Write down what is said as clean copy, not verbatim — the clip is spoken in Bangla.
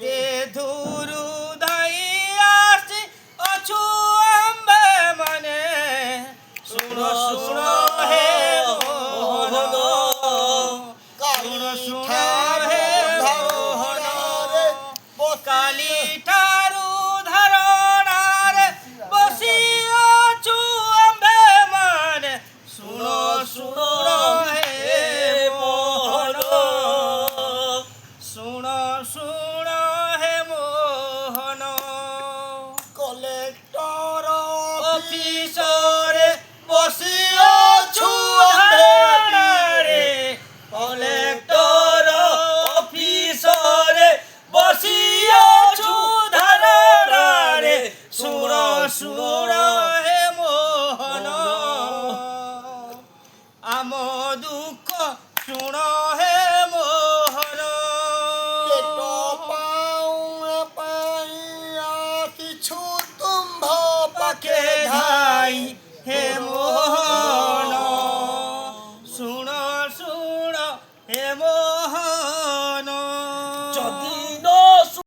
দে ধুরু ধাই আসি অছু আম্বে মানে শুনো শুনো হে মোহন শুনো শুনো হে মোহন কালি ঠারু ধারণারে বসি অছু আম্বে মানে শুনো শুনো হে মোহন শুনো শুনো হে মোহন কলেক্টর অফিসরে বসি অছু ধারণারে কলেক্টর অফিসরে বসি অছু ধারণারে শুনো শুনো হে মোহন আম দুঃখ শুনো হে মোহন পেট পাউঁ পাইয়া কিছু তুম্ভ পাখে পাখে ধার